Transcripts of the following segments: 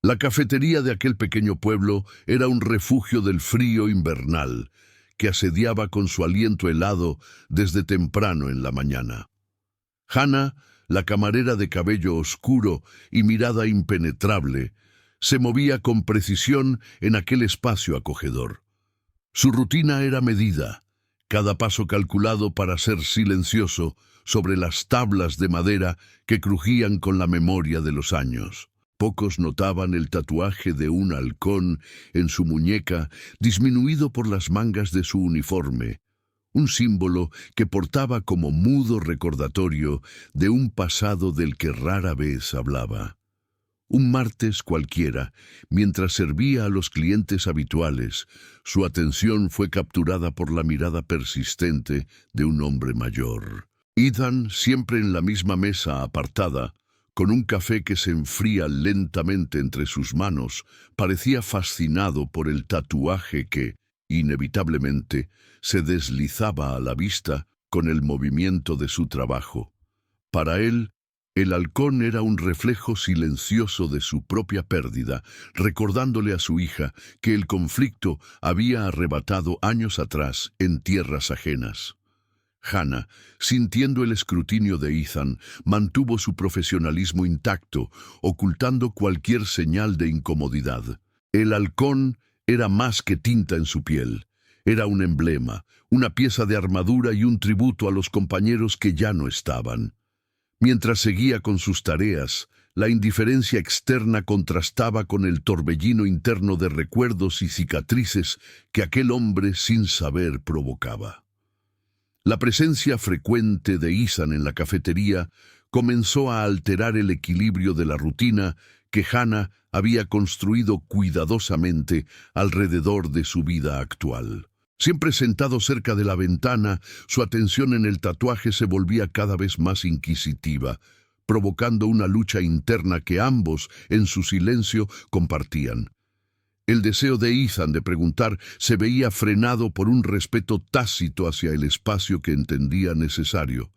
La cafetería de aquel pequeño pueblo era un refugio del frío invernal, que asediaba con su aliento helado desde temprano en la mañana. Hannah, la camarera de cabello oscuro y mirada impenetrable, se movía con precisión en aquel espacio acogedor. Su rutina era medida, cada paso calculado para ser silencioso sobre las tablas de madera que crujían con la memoria de los años. Pocos notaban el tatuaje de un halcón en su muñeca, disminuido por las mangas de su uniforme, un símbolo que portaba como mudo recordatorio de un pasado del que rara vez hablaba. Un martes cualquiera, mientras servía a los clientes habituales, su atención fue capturada por la mirada persistente de un hombre mayor. Ethan, siempre en la misma mesa apartada, con un café que se enfría lentamente entre sus manos, parecía fascinado por el tatuaje que, inevitablemente, se deslizaba a la vista con el movimiento de su trabajo. Para él, el halcón era un reflejo silencioso de su propia pérdida, recordándole a su hija que el conflicto había arrebatado años atrás en tierras ajenas. Hannah, sintiendo el escrutinio de Ethan, mantuvo su profesionalismo intacto, ocultando cualquier señal de incomodidad. El halcón era más que tinta en su piel. Era un emblema, una pieza de armadura y un tributo a los compañeros que ya no estaban. Mientras seguía con sus tareas, la indiferencia externa contrastaba con el torbellino interno de recuerdos y cicatrices que aquel hombre sin saber provocaba. La presencia frecuente de Ethan en la cafetería comenzó a alterar el equilibrio de la rutina que Hannah había construido cuidadosamente alrededor de su vida actual. Siempre sentado cerca de la ventana, su atención en el tatuaje se volvía cada vez más inquisitiva, provocando una lucha interna que ambos, en su silencio, compartían. El deseo de Ethan de preguntar se veía frenado por un respeto tácito hacia el espacio que entendía necesario.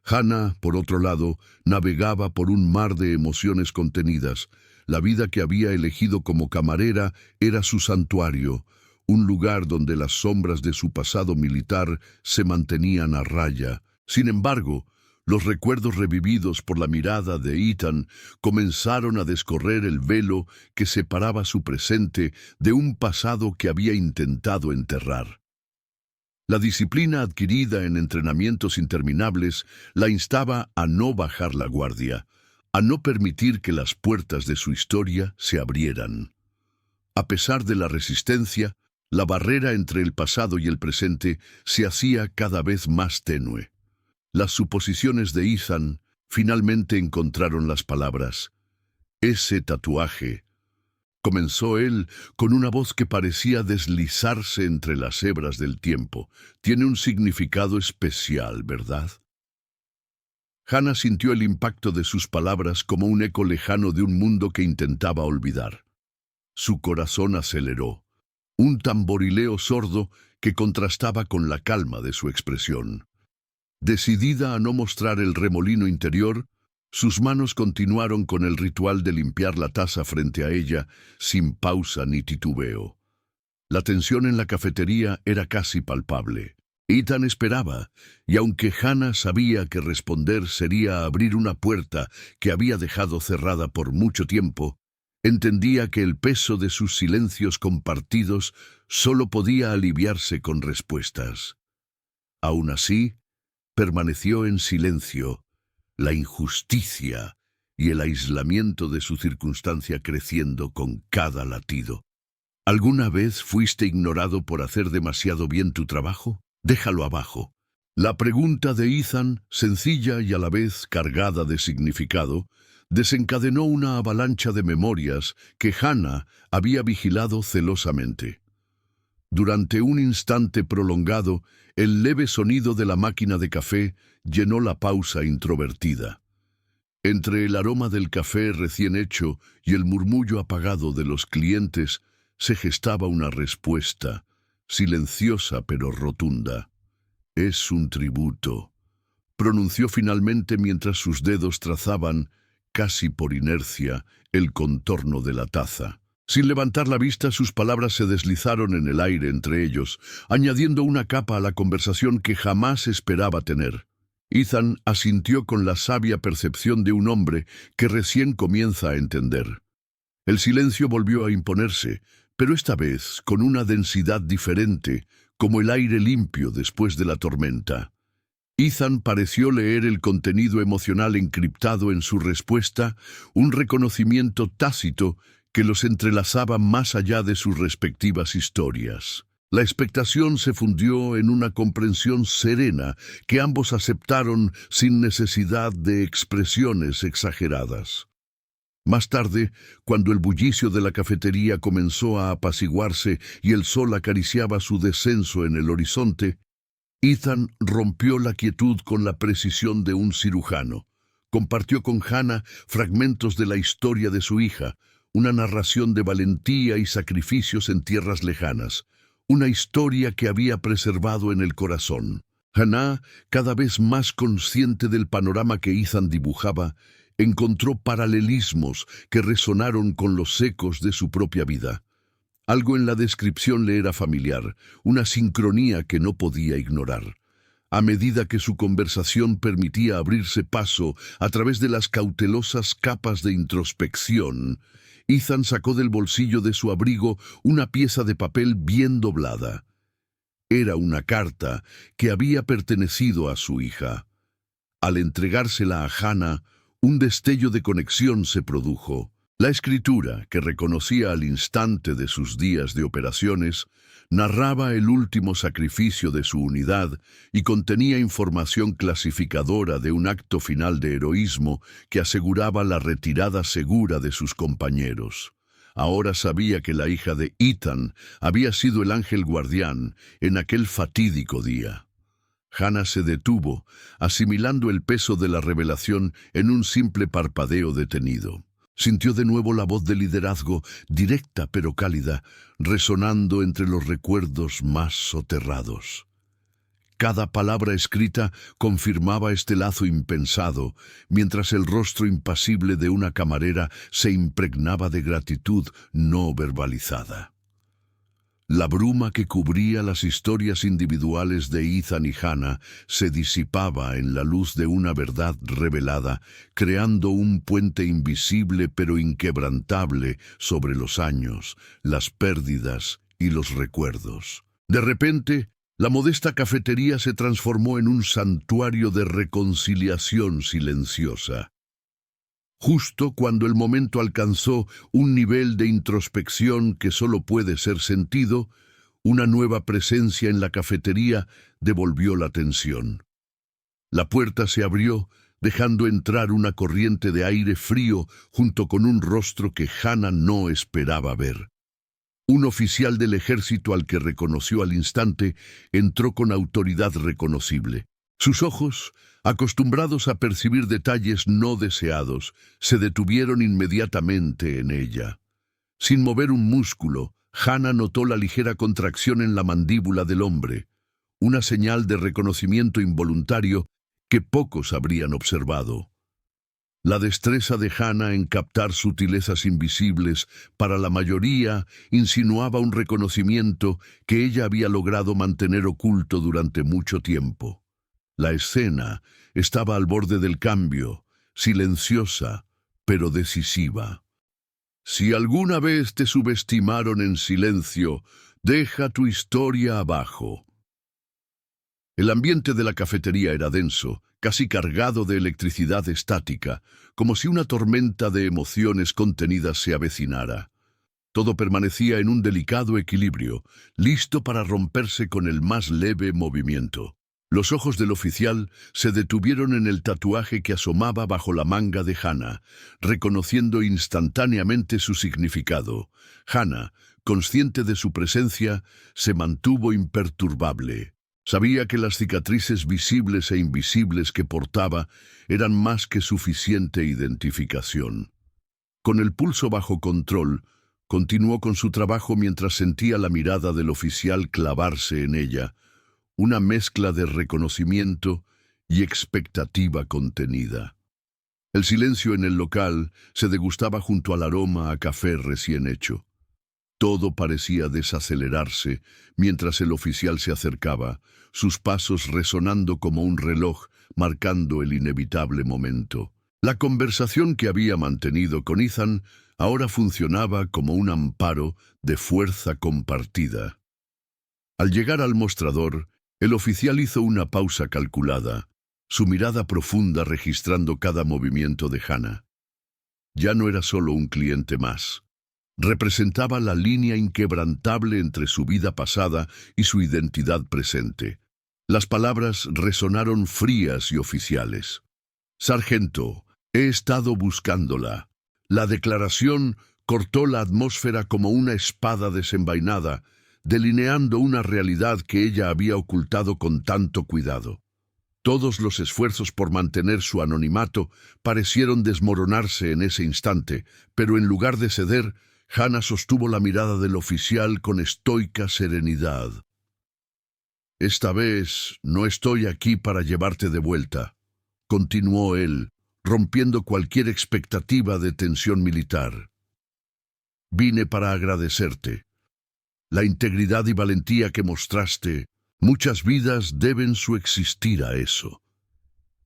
Hannah, por otro lado, navegaba por un mar de emociones contenidas. La vida que había elegido como camarera era su santuario, un lugar donde las sombras de su pasado militar se mantenían a raya. Sin embargo, los recuerdos revividos por la mirada de Ethan comenzaron a descorrer el velo que separaba su presente de un pasado que había intentado enterrar. La disciplina adquirida en entrenamientos interminables la instaba a no bajar la guardia, a no permitir que las puertas de su historia se abrieran. A pesar de la resistencia, la barrera entre el pasado y el presente se hacía cada vez más tenue. Las suposiciones de Ethan finalmente encontraron las palabras. «Ese tatuaje», comenzó él con una voz que parecía deslizarse entre las hebras del tiempo, «tiene un significado especial, ¿verdad?» Hannah sintió el impacto de sus palabras como un eco lejano de un mundo que intentaba olvidar. Su corazón aceleró, un tamborileo sordo que contrastaba con la calma de su expresión. Decidida a no mostrar el remolino interior, sus manos continuaron con el ritual de limpiar la taza frente a ella, sin pausa ni titubeo. La tensión en la cafetería era casi palpable. Ethan esperaba, y aunque Hannah sabía que responder sería abrir una puerta que había dejado cerrada por mucho tiempo, entendía que el peso de sus silencios compartidos solo podía aliviarse con respuestas. Aún así, permaneció en silencio, la injusticia y el aislamiento de su circunstancia creciendo con cada latido. ¿Alguna vez fuiste ignorado por hacer demasiado bien tu trabajo? Déjalo abajo. La pregunta de Ethan, sencilla y a la vez cargada de significado, desencadenó una avalancha de memorias que Hannah había vigilado celosamente. Durante un instante prolongado, el leve sonido de la máquina de café llenó la pausa introvertida. Entre el aroma del café recién hecho y el murmullo apagado de los clientes, se gestaba una respuesta, silenciosa pero rotunda. «Es un tributo», pronunció finalmente mientras sus dedos trazaban casi por inercia el contorno de la taza. Sin levantar la vista, sus palabras se deslizaron en el aire entre ellos, añadiendo una capa a la conversación que jamás esperaba tener. Ethan asintió con la sabia percepción de un hombre que recién comienza a entender. El silencio volvió a imponerse, pero esta vez con una densidad diferente, como el aire limpio después de la tormenta. Ethan pareció leer el contenido emocional encriptado en su respuesta, un reconocimiento tácito que los entrelazaba más allá de sus respectivas historias. La expectación se fundió en una comprensión serena que ambos aceptaron sin necesidad de expresiones exageradas. Más tarde, cuando el bullicio de la cafetería comenzó a apaciguarse y el sol acariciaba su descenso en el horizonte, Ethan rompió la quietud con la precisión de un cirujano. Compartió con Hannah fragmentos de la historia de su hija, una narración de valentía y sacrificios en tierras lejanas, una historia que había preservado en el corazón. Hannah, cada vez más consciente del panorama que Ethan dibujaba, encontró paralelismos que resonaron con los ecos de su propia vida. Algo en la descripción le era familiar, una sincronía que no podía ignorar. A medida que su conversación permitía abrirse paso a través de las cautelosas capas de introspección, Ethan sacó del bolsillo de su abrigo una pieza de papel bien doblada. Era una carta que había pertenecido a su hija. Al entregársela a Hannah, un destello de conexión se produjo. La escritura, que reconocía al instante de sus días de operaciones, narraba el último sacrificio de su unidad y contenía información clasificadora de un acto final de heroísmo que aseguraba la retirada segura de sus compañeros. Ahora sabía que la hija de Ethan había sido el ángel guardián en aquel fatídico día. Hannah se detuvo, asimilando el peso de la revelación en un simple parpadeo detenido. Sintió de nuevo la voz de liderazgo, directa pero cálida, resonando entre los recuerdos más soterrados. Cada palabra escrita confirmaba este lazo impensado, mientras el rostro impasible de una camarera se impregnaba de gratitud no verbalizada. La bruma que cubría las historias individuales de Ethan y Hannah se disipaba en la luz de una verdad revelada, creando un puente invisible pero inquebrantable sobre los años, las pérdidas y los recuerdos. De repente, la modesta cafetería se transformó en un santuario de reconciliación silenciosa. Justo cuando el momento alcanzó un nivel de introspección que solo puede ser sentido, una nueva presencia en la cafetería devolvió la tensión. La puerta se abrió, dejando entrar una corriente de aire frío junto con un rostro que Hannah no esperaba ver. Un oficial del ejército al que reconoció al instante entró con autoridad reconocible. Sus ojos, acostumbrados a percibir detalles no deseados, se detuvieron inmediatamente en ella. Sin mover un músculo, Hannah notó la ligera contracción en la mandíbula del hombre, una señal de reconocimiento involuntario que pocos habrían observado. La destreza de Hannah en captar sutilezas invisibles para la mayoría insinuaba un reconocimiento que ella había logrado mantener oculto durante mucho tiempo. La escena estaba al borde del cambio, silenciosa, pero decisiva. Si alguna vez te subestimaron en silencio, deja tu historia abajo. El ambiente de la cafetería era denso, casi cargado de electricidad estática, como si una tormenta de emociones contenidas se avecinara. Todo permanecía en un delicado equilibrio, listo para romperse con el más leve movimiento. Los ojos del oficial se detuvieron en el tatuaje que asomaba bajo la manga de Hannah, reconociendo instantáneamente su significado. Hannah, consciente de su presencia, se mantuvo imperturbable. Sabía que las cicatrices visibles e invisibles que portaba eran más que suficiente identificación. Con el pulso bajo control, continuó con su trabajo mientras sentía la mirada del oficial clavarse en ella, una mezcla de reconocimiento y expectativa contenida. El silencio en el local se degustaba junto al aroma a café recién hecho. Todo parecía desacelerarse mientras el oficial se acercaba, sus pasos resonando como un reloj, marcando el inevitable momento. La conversación que había mantenido con Ethan ahora funcionaba como un amparo de fuerza compartida. Al llegar al mostrador, el oficial hizo una pausa calculada, su mirada profunda registrando cada movimiento de Hannah. Ya no era solo un cliente más. Representaba la línea inquebrantable entre su vida pasada y su identidad presente. Las palabras resonaron frías y oficiales. «Sargento, he estado buscándola». La declaración cortó la atmósfera como una espada desenvainada, delineando una realidad que ella había ocultado con tanto cuidado. Todos los esfuerzos por mantener su anonimato parecieron desmoronarse en ese instante, pero en lugar de ceder, Hannah sostuvo la mirada del oficial con estoica serenidad. «Esta vez no estoy aquí para llevarte de vuelta», continuó él, rompiendo cualquier expectativa de tensión militar. «Vine para agradecerte. La integridad y valentía que mostraste, muchas vidas deben su existir a eso».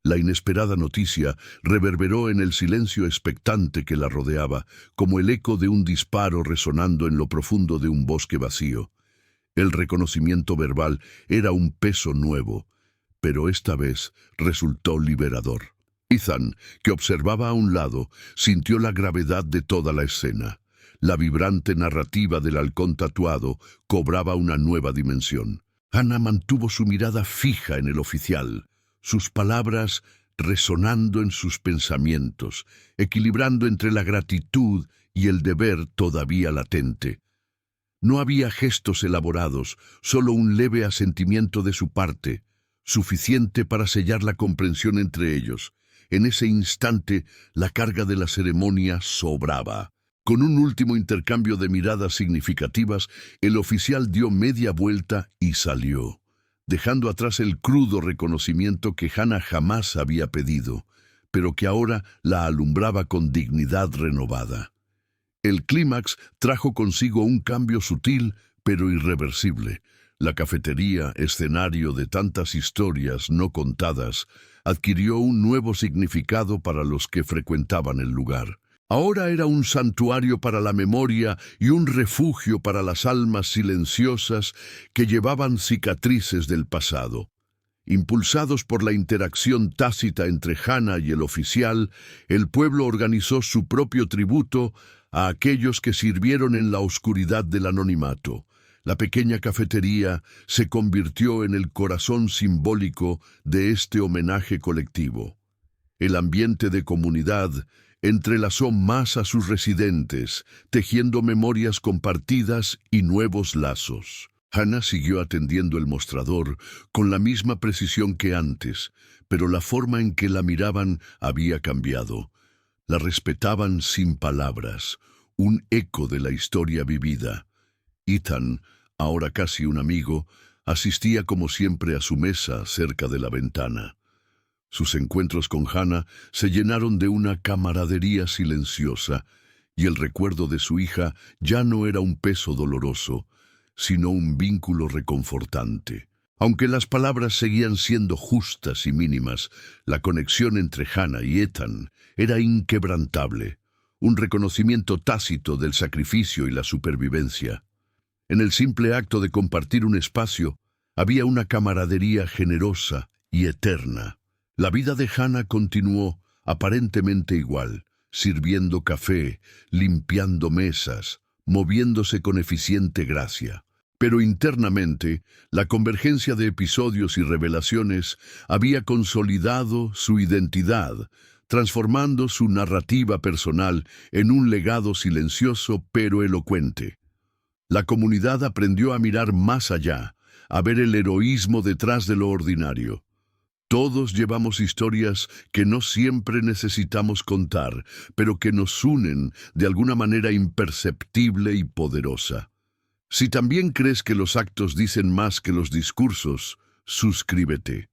La inesperada noticia reverberó en el silencio expectante que la rodeaba, como el eco de un disparo resonando en lo profundo de un bosque vacío. El reconocimiento verbal era un peso nuevo, pero esta vez resultó liberador. Ethan, que observaba a un lado, sintió la gravedad de toda la escena. La vibrante narrativa del halcón tatuado cobraba una nueva dimensión. Hannah mantuvo su mirada fija en el oficial, sus palabras resonando en sus pensamientos, equilibrando entre la gratitud y el deber todavía latente. No había gestos elaborados, solo un leve asentimiento de su parte, suficiente para sellar la comprensión entre ellos. En ese instante, la carga de la ceremonia sobraba. Con un último intercambio de miradas significativas, el oficial dio media vuelta y salió, dejando atrás el crudo reconocimiento que Hannah jamás había pedido, pero que ahora la alumbraba con dignidad renovada. El clímax trajo consigo un cambio sutil, pero irreversible. La cafetería, escenario de tantas historias no contadas, adquirió un nuevo significado para los que frecuentaban el lugar. Ahora era un santuario para la memoria y un refugio para las almas silenciosas que llevaban cicatrices del pasado. Impulsados por la interacción tácita entre Hannah y el oficial, el pueblo organizó su propio tributo a aquellos que sirvieron en la oscuridad del anonimato. La pequeña cafetería se convirtió en el corazón simbólico de este homenaje colectivo. El ambiente de comunidad entrelazó más a sus residentes, tejiendo memorias compartidas y nuevos lazos. Hannah siguió atendiendo el mostrador con la misma precisión que antes, pero la forma en que la miraban había cambiado. La respetaban sin palabras, un eco de la historia vivida. Ethan, ahora casi un amigo, asistía como siempre a su mesa cerca de la ventana. Sus encuentros con Hannah se llenaron de una camaradería silenciosa, y el recuerdo de su hija ya no era un peso doloroso, sino un vínculo reconfortante. Aunque las palabras seguían siendo justas y mínimas, la conexión entre Hannah y Ethan era inquebrantable, un reconocimiento tácito del sacrificio y la supervivencia. En el simple acto de compartir un espacio, había una camaradería generosa y eterna. La vida de Hannah continuó aparentemente igual, sirviendo café, limpiando mesas, moviéndose con eficiente gracia. Pero internamente, la convergencia de episodios y revelaciones había consolidado su identidad, transformando su narrativa personal en un legado silencioso pero elocuente. La comunidad aprendió a mirar más allá, a ver el heroísmo detrás de lo ordinario. Todos llevamos historias que no siempre necesitamos contar, pero que nos unen de alguna manera imperceptible y poderosa. Si también crees que los actos dicen más que los discursos, suscríbete.